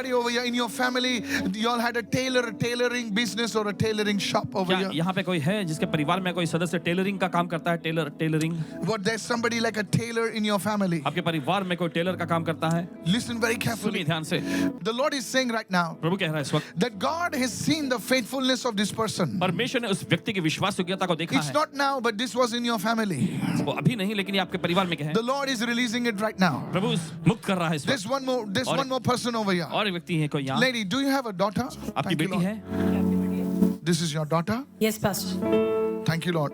Anybody over here in your family, you all had a tailoring business or a tailoring shop over here? यहाँ पे कोई है जिसके परिवार में कोई सदस्य टेलरिंग का काम करता है? Tailoring. What, there's somebody like a tailor in your family? आपके परिवार में कोई टेलर का काम करता है? Listen very carefully. सुनिए ध्यान से. The Lord is saying right now प्रभु कह रहा है इस वक्त that God has seen the faithfulness of this person. परमेश्वर ने उस व्यक्ति की विश्वासयोग्यता को देखा It's है. not now, but this was in your family. वो अभी नहीं, लेकिन ये आपके परिवार में क्या है? The Lord is releasing it right now. प्रभु मुक्त कर रहा है इस There's वक्त. one more person over here. और एक व्यक्ति है कोई यहाँ. Lady, do you have a daughter? आपकी Thank you, बेटी Lord. है? This is your daughter? Yes, Pastor. Thank you, Lord.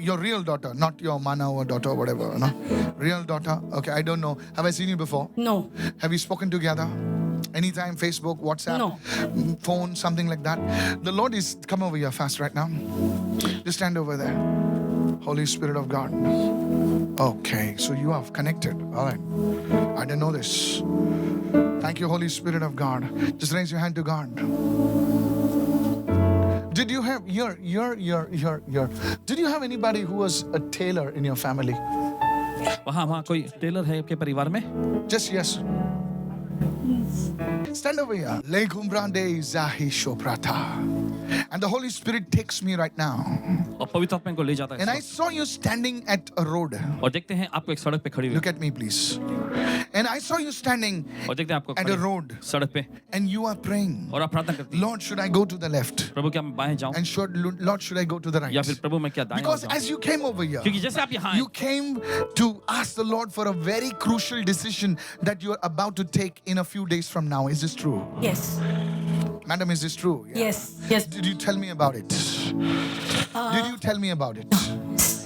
Your real daughter, not your mana or daughter or whatever, no? Real daughter. Okay, I don't know. Have I seen you before? No. Have you spoken together? Anytime, Facebook, WhatsApp, No. phone, something like that. The Lord is, come over here fast right now. Just stand over there. Holy Spirit of God. Okay, so you are connected. All right. I didn't know this. Thank you, Holy Spirit of God. Just raise your hand to God. Did you have Did you have anybody who was a tailor in your family? वहाँ कोई Taylor है आपके परिवार में? Just yes. Stand over here. And the Holy Spirit takes me right now. और पवित्र आत्मा को ले जाता है. And I saw you standing at a road. और देखते हैं आपको एक सड़क पे खड़ी हुई. Look at me, please. And I saw you standing और देखते हैं आपको at a road. सड़क पे. And you are praying. और आप प्रार्थना करते हैं. Lord, should I go to the left? प्रभु क्या मैं बाएं जाऊं? And Lord, should I go to the right? या फिर प्रभु मैं क्या दाएं Because जाऊं? as you came over here, क्योंकि जैसे आप यहाँ आए, you came to ask the Lord for a very crucial decision that you are about to take in a few days from now. Is this true? Yes. Madam, is this true? Yeah. Yes. Yes. Did you tell me about it? Did you tell me about it?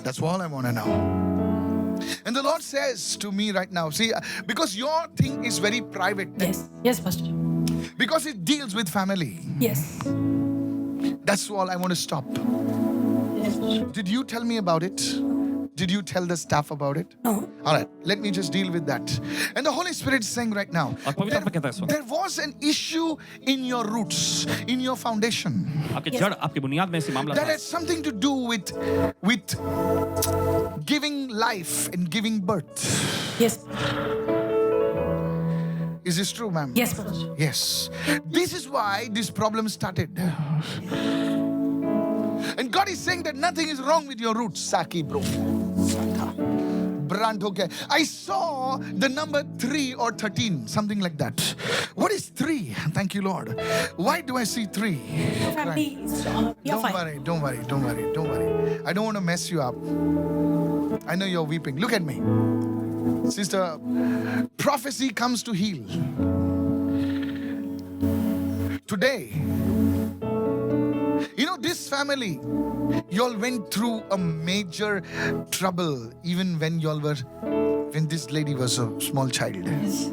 That's all I want to know. And the Lord says to me right now, see, because your thing is very private. Yes. Yes, Pastor. Because it deals with family. Yes. That's all I want to stop. Yes. Did you tell me about it? Did you tell the staff about it? No. All right, let me just deal with that. And the Holy Spirit is saying right now, और पवित्र आत्मा कहता है इस वक्त, there was an issue in your roots, in your foundation. आपके जड़, आपकी बुनियाद में ऐसी मामला That था. has something to do with giving life and giving birth. Yes. Is this true, ma'am? Yes, Pastor. Yes. This is why this problem started. And God is saying that nothing is wrong with your roots. Saki, bro. Okay. I saw the number 3 or 13, something like that. What is 3? Thank you, Lord. Why do I see 3? Family is you're fine. Don't worry. I don't want to mess you up. I know you're weeping. Look at me. Sister, prophecy comes to heal. Today, you know, this family, y'all went through a major trouble even when when this lady was a small child. Yes.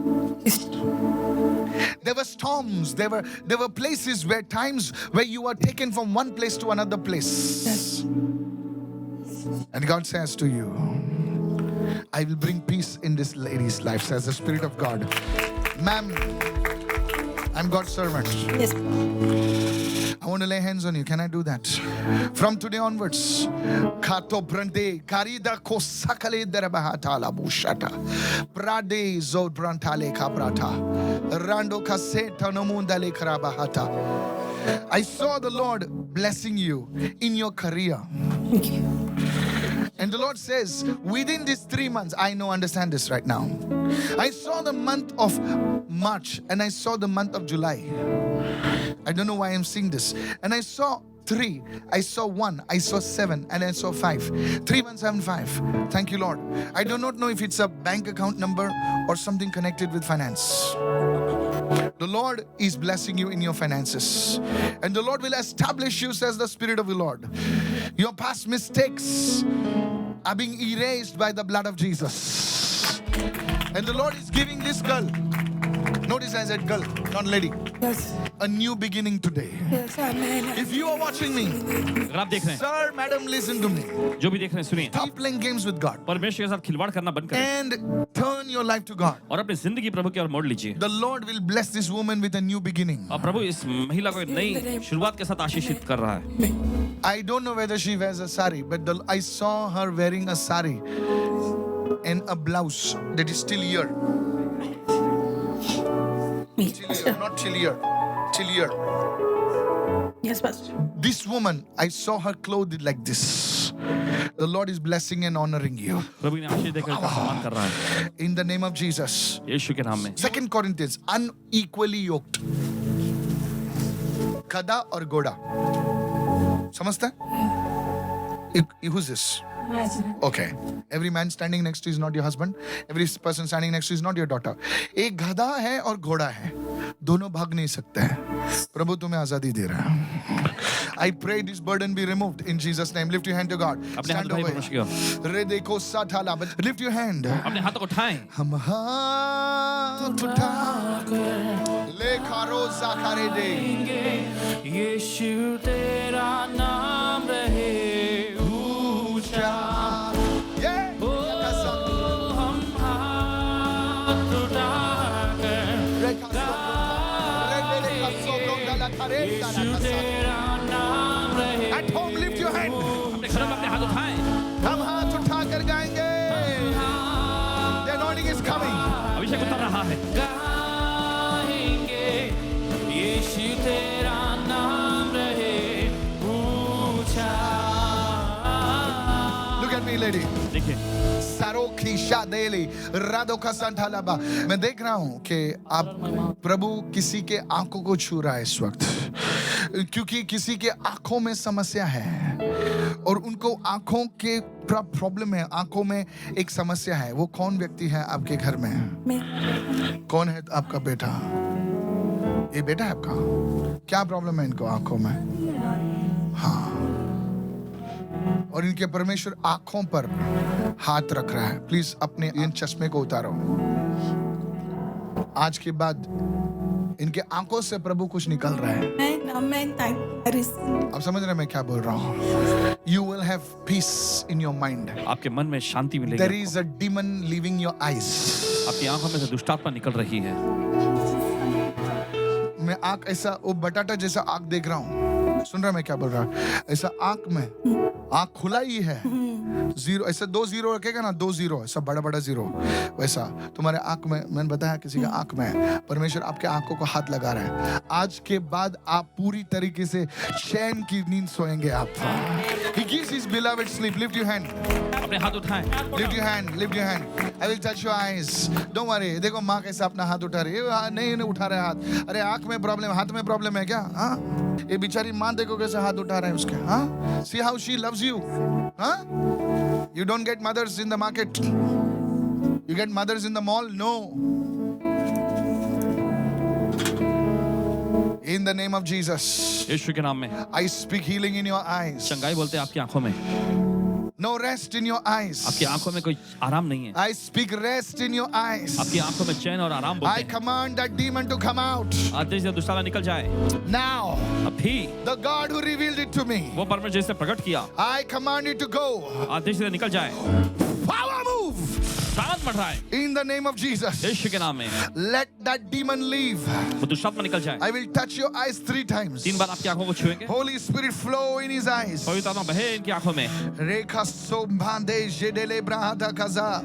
There were storms, there were places times where you were taken from one place to another place. Yes. And God says to you, I will bring peace in this lady's life, says the Spirit of God. Ma'am, I'm God's servant. Yes. I want to lay hands on you. Can I do that? From today onwards, Kato Brande, Karida Kosakale Derabahata Labushata, Prade Zod Brantale Cabrata, Rando Caseta Nomundale Karabahata. I saw the Lord blessing you in your career. Thank you. And the Lord says, within these 3 months, understand this right now. I saw the month of March and I saw the month of July. I don't know why I'm seeing this. And I saw 3, I saw 1, I saw 7, and I saw 5. 3, 1, 7, 5. Thank you, Lord. I do not know if it's a bank account number or something connected with finance. The Lord is blessing you in your finances. And the Lord will establish you, says the Spirit of the Lord. Your past mistakes are being erased by the blood of Jesus. And the Lord is giving this girl, notice I said girl, not lady, Yes. a new beginning today. Yes, amen. If you are watching me, अगर आप देख रहे हैं, sir, madam, listen to me. जो भी देख रहे हैं सुनिए. Stop playing games with God परमेश्वर के साथ खिलवाड़ करना बंद करें and turn your life to God. और अपनी जिंदगी प्रभु की ओर मोड़ लीजिए. The Lord will bless this woman with a new beginning. और प्रभु इस महिला को एक नई शुरुआत के साथ आशीषित कर रहा है. I don't know whether she wears a sari, but I saw her wearing a sari and a blouse that is still here. Me. Chillier, not chillier. Chillier. Yes, Pastor. This woman, I saw her clothed like this. The Lord is blessing and honoring you. प्रभु ने आशीष देकर इसका सम्मान कर रहा है In the name of Jesus. यीशु के नाम में। 2 Corinthians, unequally yoked. गधा और घोड़ा समझते हैं? Who's this? Okay. Every man standing next to you is not your husband. Every person standing next to you is not your daughter. एक गधा है और घोड़ा है, दोनों भाग नहीं सकते हैं। प्रभु तुम्हें आजादी दे रहा है। I pray this burden be removed in Jesus' name. Lift your hand to God. अपने हाथ Stand उठाएं over परमेश्वर की ओर। here. Redeko satala. But lift your hand. अपने हाथों को उठाएं। हम हाथ उठाकर ले खारो ज़ाकारे दे। यीशु तेरा नाम रहे ऊंचा। हम हाथ उठाकर यीशु तेरा नाम रहे। At home, lift your hand. अपने घरों में अपने हाथ उठाएं। हम हाथ उठाकर गाएंगे। The anointing is coming. अभिषेक उतर रहा है। गाएंगे यीशु तेरा नाम रहे ऊंचा। Look at me, lady. देखिए सारोखी शादेली राधो का संठालाबा। मैं देख रहा हूँ कि आप प्रभु किसी के आंखों को छू रहा है इस वक्त, क्योंकि किसी के आंखों में समस्या है और उनको आंखों के प्रॉब्लम है, आंखों में एक समस्या है। वो कौन व्यक्ति है आपके घर में? मैं कौन है आपका बेटा? ये बेटा है आपका? क्या प्रॉब्लम है इनको आंखों में? हाँ, और इनके परमेश्वर आंखों पर हाथ रख रहा है। प्लीज अपने इन चश्मे को उतारो। आज के बाद इनके आंखों से प्रभु कुछ निकल रहा है। आप समझ रहे हैं मैं क्या बोल रहा हूँ? You will have peace in your mind. आपके मन में शांति मिलेगी। There is a demon leaving your eyes. आपकी आंखों में से दुष्टात्मा निकल रही है। मैं आंख ऐसा वो बटाटा जैसा आंख देख रहा हूँ। सुन रहा मैं क्या बोल रहा हूँ? ऐसा आंख में आंख खुला ही है, जीरो ऐसा 2 जीरो रखेगा ना, 2 जीरो ऐसा बड़ा बड़ा जीरो, वैसा तुम्हारे आंख में। मैंने बताया किसी का आंख में परमेश्वर आपके आंखों को हाथ लगा रहा है। आज के बाद आप पूरी तरीके से चैन की नींद सोएंगे आप। He gives his beloved sleep. Lift your hand. अपने हाथ उठाएं। Lift your hand. Lift your hand. I will touch your eyes. Don't worry. देखो माँ कैसे अपना हाथ उठा रही है। नहीं उठा रहा है हाथ। अरे आंख में प्रॉब्लम, हाथ में प्रॉब्लम है क्या? हाँ, ये बेचारी माँ देखो कैसे हाथ उठा रहे हैं उसके। हाँ, see how she loves you. हाँ, you don't get mothers in the market. You get mothers in the mall. No. In the name of Jesus, यीशु के नाम में I speak healing in your eyes. चंगाई बोलते हैं आपकी आंखों में। No rest in your eyes. आपकी आंखों में कोई आराम नहीं है। I speak rest in your eyes. आपकी आंखों में चैन और आराम बोलते I हैं। command that demon to come out आदेश से दुष्टात्मा निकल जाए। now. अभी The God who revealed it to me, वो परमेश्वर जिसने प्रकट किया, I command it to go. आदेश से निकल जाए। Power move शांत बढ़ रहा है in the name of Jesus. यीशु के नाम में। Let that demon leave. वो दुष्टात्मा निकल जाए। I will touch your eyes 3 times. 3 बार आपकी आंखों को छुएंगे। Holy Spirit flow in his eyes. पवित्र आत्मा बहे इनकी आंखों में। Rekha sombande jedele brahata kaza.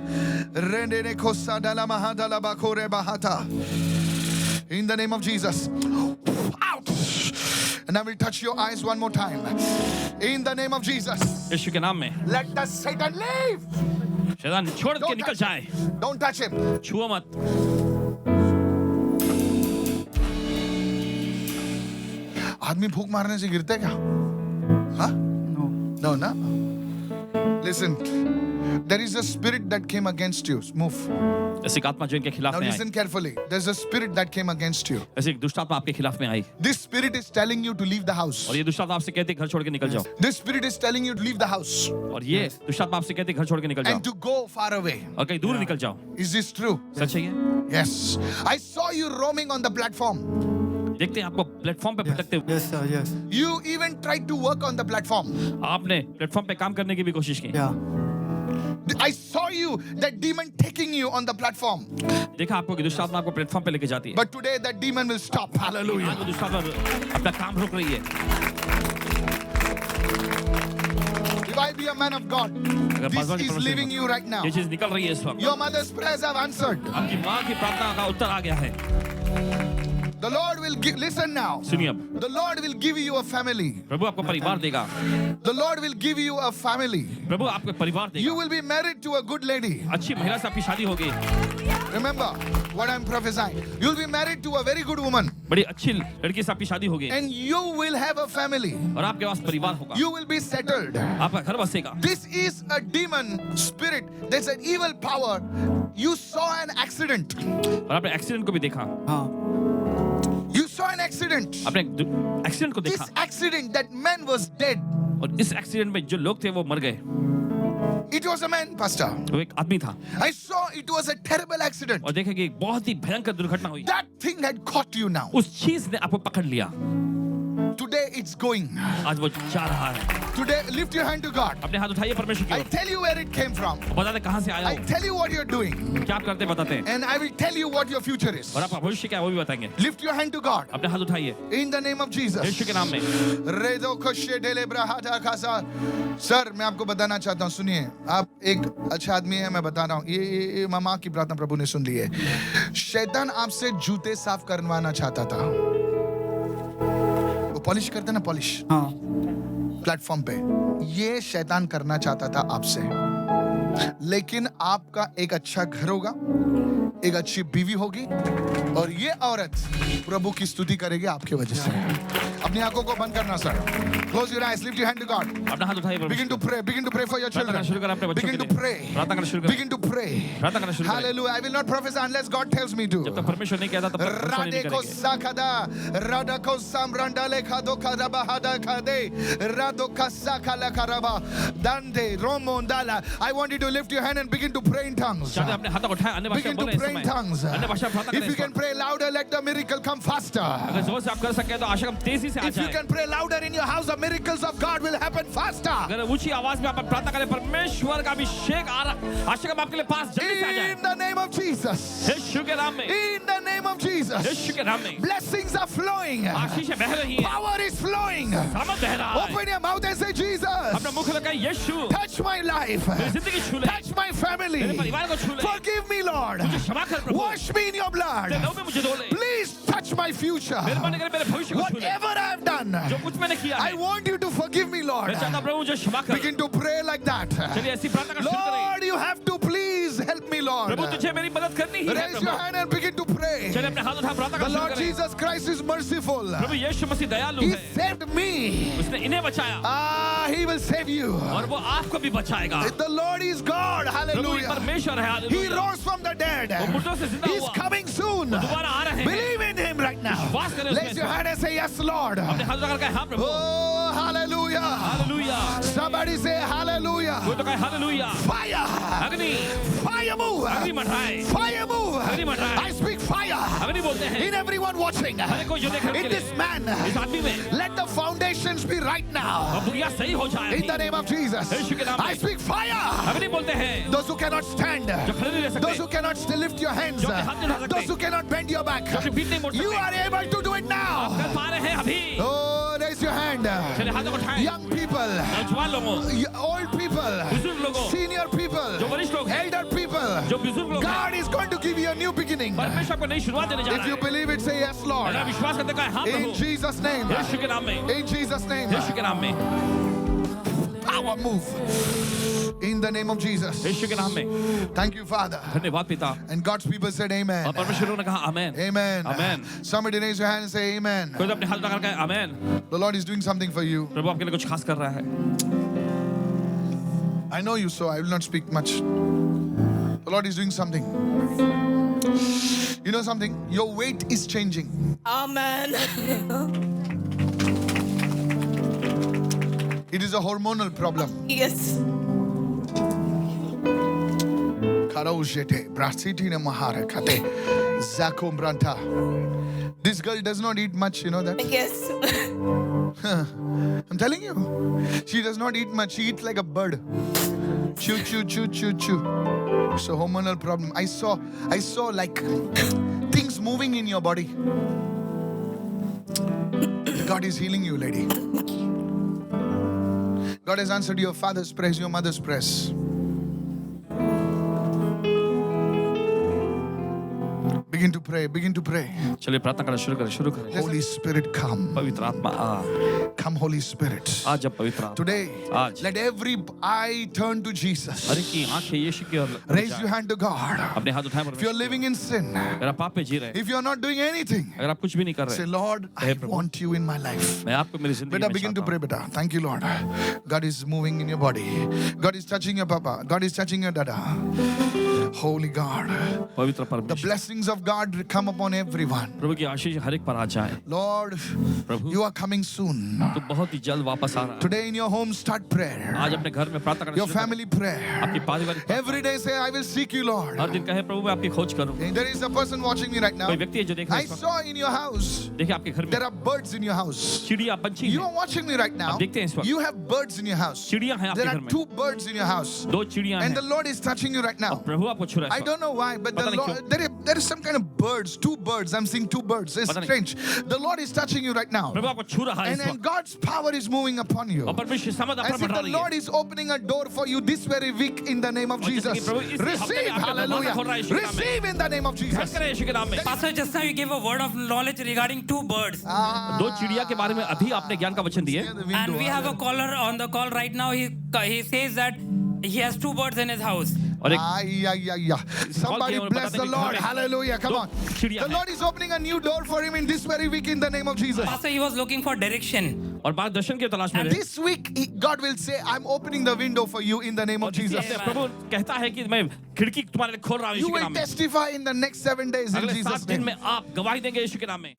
Rendene kosadala mahadala bakore bahata. In the name of Jesus. Out. And I will touch your eyes one more time. In the name of Jesus. यीशु के नाम में। Let the Satan leave. शैतान छोड़ के निकल जाए। Don't touch him. छुओ मत। आदमी भूख मारने से गिरते क्या? हाँ? No, ना? Listen. There is a spirit that came against you. Move. ऐसी एक आत्मा जो इनके खिलाफ Now में आई। listen carefully. There's a spirit that came against you. ऐसी एक दुष्टात्मा आपके खिलाफ में आई। This spirit is telling you to leave the house. और ये दुष्टात्मा आपसे कहती है घर छोड़ के निकल जाओ। This spirit is telling you to leave the house और ये दुष्टात्मा आपसे कहती है घर छोड़ के निकल जाओ। and to go far away. और कहीं दूर निकल जाओ। Is this true? सच है ये? Yes. I saw you roaming on the platform. देखते हैं आपको प्लेटफॉर्म पे भटकते हुए। Yes, sir. Yes. You even tried to work on the platform. आपने प्लेटफॉर्म पे काम करने की भी कोशिश की। Yeah. I saw you, that demon taking you on the platform. देखा आपको कि दुष्टात्मा आपको प्लेटफॉर्म पे लेके जाती है। But today that demon will stop. Hallelujah. आज वो दुष्टात्मा अपना काम रोक रही है। If I be a man of God, this is leaving you right now. ये चीज निकल रही है इस वक्त। Your mother's prayers have answered. आपकी माँ की प्रार्थना का उत्तर आ गया है। The Lord will give, listen now. सुनिए अब, The Lord will give you a family. प्रभु आपको परिवार देगा, The Lord will give you a family. प्रभु आपको परिवार You देगा, will be married to a good lady. अच्छी महिला से आपकी शादी होगी, Remember what I'm prophesying. You'll be married to a very good woman. बड़ी अच्छी लड़की से आपकी शादी होगी, And you will have a family. और आपके पास परिवार होगा, You will be settled. आपका घर बसेगा. This is a demon spirit. There's an evil power. You saw an accident. और आपने एक्सीडेंट को भी देखा, You saw an accident. आपने एक्सीडेंट को This देखा, accident, that man was dead. और इस एक्सीडेंट में जो लोग थे वो मर गए. It was a man, Pastor. वो एक आदमी था, I saw it was a terrible accident. और देखे कि एक बहुत ही भयंकर दुर्घटना हुई. That thing had caught you now. उस चीज ने आपको पकड़ लिया. Today it's going. आज वो जा रहा है. Today, lift your hand to God. अपने हाथ उठाइए परमेश्वर की I ore. tell you where it came from. बताते कहाँ से आया I हो, tell you what you're doing. क्या आप करते हैं बताते हैं, And I will tell you what your future is. और आपका भविष्य क्या है वो भी बताएंगे. Lift your hand to God. अपने हाथ उठाइए In the name of Jesus. यीशु के नाम में. सर मैं आपको बताना चाहता हूँ, सुनिए, आप एक अच्छा आदमी है, मैं बता रहा हूँ, ये मामा की प्रार्थना प्रभु ने सुन ली है. शैतान आपसे जूते साफ करवाना चाहता था. वो पॉलिश करते ना, पॉलिश प्लेटफॉर्म पे, ये शैतान करना चाहता था आपसे. लेकिन आपका एक अच्छा घर होगा, एक अच्छी बीवी होगी, और ये औरत प्रभु की स्तुति करेगी आपकी वजह से. अपनी आंखों को बंद करना sir. Close your eyes, lift your hand to God. अपना हाथ उठाइए Begin to pray for your children. शुरू करें अपने बच्चों Begin के to लिए. pray. प्रार्थना करना शुरू करें. Begin to pray. प्रार्थना करना शुरू करें. Hallelujah. I will not prophesy unless God tells me to. जब तक परमेश्वर नहीं कहता तब तक भविष्यवाणी नहीं Radeko करेंगे. sakada, radako samrandale kado karaba hada kade, radoka sakala karaba, dande romondala. I want you to lift your hand and begin to pray in tongues. चाहते हैं अपने हाथों को उठाएं, अन्य भाषा Begin बोलें to इस pray in समय. tongues. अन्य भाषा प्रार्थना If करें you इस can वक्त. pray louder, let the miracle come faster. अगर जोर से आप कर सकें तो आशा हम तेजी से आ If you जाएं. can pray louder in your house, the miracles of God will happen faster. अगर ऊंची आवाज में आप प्रार्थना करें, परमेश्वर का अभिषेक आ रहा, आशा हम आपके लिए पास जल्दी से आ जाए. In the name of Jesus. यीशु के नाम में. In the name of Jesus. यीशु के नाम में. Blessings are flowing. आशीषें बह रही हैं. Power is flowing. सामर्थ बह रहा है. Open your mouth and say, Jesus, अपना मुख लगाएं, यीशु touch my life. मेरी जिंदगी छू ले, Touch my family. मेरे परिवार को छू ले. Forgive me, Lord. मुझे क्षमा कर प्रभु. Wash me in your blood. तेरे नाम में मुझे धो ले. Please touch my future. मेहरबानी कर मेरे भविष्य को छू ले. Whatever I have done, जो कुछ मैंने किया I है, want you to forgive me, Lord. मैं चाहता हूं प्रभु मुझे क्षमा कर. Begin to pray like that. चलिए ऐसी प्रार्थना का शुरू करें. Lord, you have to please help me, Lord. प्रभु तुझे मेरी मदद करनी ही है Raise your Prabhu. hand and begin to pray. चलिए अपने हाथ उठा प्रार्थना The का शुरू Lord करें. Jesus Christ is merciful. प्रभु यीशु मसीह दयालु He है. saved me. उसने इन्हें बचाया He will save you. और वो आपको भी बचाएगा. The Lord is God. Prabhu Hallelujah. परमेश्वर है. He hallelujah. rose from the dead. वो मुर्दों से जिंदा He's हुआ. coming soon. दोबारा आ रहे हैं. Believe in Him right now. विश्वास करें उसमें. Raise your hand and say, Yes, Lord. अपने हाथ उठाकर कहें हाँ प्रभु. Oh, hallelujah. Hallelujah. Somebody say hallelujah. कोई तो कहे हालेलुया. Fire. अग्नि. Fire move. अग्नि मंडराए. Fire move. अग्नि मंडराए. I speak fire. अग्नि बोलते हैं. In everyone watching. हर एक को जो देख रहे हैं In उनके this लिए. man. इस आदमी में. Let the foundations be right now. अब बुनियाद सही हो जाए. In the name of Jesus. यीशु के नाम I में. speak fire. अग्नि बोलते हैं. Those who cannot stand. जो खड़े नहीं रह सकते. Those who cannot still lift your hands. जो अपने हाथ नहीं उठा सकते. Those who cannot bend your back. जो अपनी पीठ नहीं मोड़ You सकते. are able to do it now. कर पा रहे हैं अभी. Oh, raise your hand. चलिए हाथों को उठाएं. Young people, नौजवान लोगों, old people, बुजुर्ग लोगों, senior people, जो वरिष्ठ लोग हैं, elder people. जो बुजुर्ग लोग हैं, God is going to give you a new beginning. परमेश्वर को नई शुरुआत देने जा If रहा you है. believe it, say yes, Lord. अगर विश्वास करते हैं हाँ In प्रभु. Jesus' name. यीशु के नाम में. In Jesus' name. यीशु के नाम में. Power move. In the name of Jesus. यीशु के नाम में. Thank you, Father. धन्यवाद पिता. And God's people said amen. और परमेश्वर ने कहा आमेन. Amen. Amen. Somebody raise your hand and say amen. कोई तो अपने हाथ उठाकर कहे आमेन. The Lord is doing something for you. प्रभु आपके लिए कुछ खास कर रहा है. I know you, so I will not speak much. The Lord is doing something. You know something? Your weight is changing. Amen. It is a hormonal problem. Yes. This girl does not eat much, you know that? Yes. I'm telling you. She does not eat much. She eats like a bird. Chew, chew, chew, chew, chew. It's a hormonal problem. I saw like things moving in your body. God is healing you, lady. God has answered your father's prayers, your mother's prayers. Begin Begin to pray. Begin to pray. चलिए प्रार्थना करना शुरू करें. Holy Spirit, come. पवित्र आत्मा आ. Come, Holy Spirit. आज जब पवित्र आत्मा. Today, आज. let every eye turn to Jesus. हर एक की आंखें यीशु की ओर. Raise your hand to God. अपने हाथ उठाएं If you're living in sin, अगर आप पाप में जी रहे हैं, if you're not doing anything, अगर आप कुछ भी नहीं कर say, रहे, Lord, I want you in my life. मैं आपको मेरी जिंदगी Beta, में begin to चाहता pray, beta. Thank you, Lord. God is moving in your body. God is touching your papa. God is touching your dada. Holy God. हूं. पवित्र The परमेश्वर. blessings of God come upon everyone. प्रभु की आशीष हर एक पर आ जाए. Lord, Prabhu, you are coming soon. तो बहुत ही जल्द वापस आ रहा है. Today in your home, start prayer. आज अपने घर में प्रार्थना करना Your शुरू करें. family prayer. आपकी पारिवारिक. Every day say, I will seek you, Lord. हर दिन कहे प्रभु मैं आपकी खोज करूं. There is a person watching me right now. कोई व्यक्ति है जो देख रहा I है इस वक्त. saw in your house, देखिए आपके घर में there are birds in your house. चिड़िया पंछी You हैं. are watching me right now. आप देखते हैं इस वक्त. You have birds in your house. चिड़िया हैं आपके There घर are में. 2 birds in your house. दो चिड़िया And हैं. the Lord is touching you right now. प्रभु आपको छू रहा है I इस वक्त. don't know why, but the पता नहीं Lord, there is some kind of birds, 2 birds. I'm seeing 2 birds. It's पता नहीं. strange. The Lord is touching you right now. प्रभु आपको छू रहा है And इस then वक्त. God's power is moving upon you. और परमेश्वर समझ आप As पर if बढ़ा the रही Lord है. is opening a door for you this very week in the name of और जैसे कि Jesus. प्रभु इसी हफ्ते में Receive, आपका दरवाजा खोल रहा है hallelujah. यीशु के नाम में. Receive in the name of Jesus. धन करें यीशु के नाम में. Pastor, just now you gave a word of knowledge regarding 2 birds. दो चिड़िया के बारे में अभी आपने ज्ञान का वचन दिए. And we have a caller on the call right now. He says that he has 2 birds in his house. और एक Somebody और bless बताते the कि Lord. घर में Hallelujah. Come दो on. चिड़िया The हैं. Lord is opening a new door for him in this very week in the name of Jesus. Pastor, he was looking for direction. और मार्गदर्शन की तलाश में And रहे. this week, God will say, I'm opening the window for you in the name of Jesus. इसलिए प्रभु कहता है कि मैं खिड़की तुम्हारे लिए खोल रहा हूँ You यीशु के will नाम में. testify in the next 7 days in अगले Jesus' 7 दिन name. में आप गवाही देंगे यीशु के नाम में.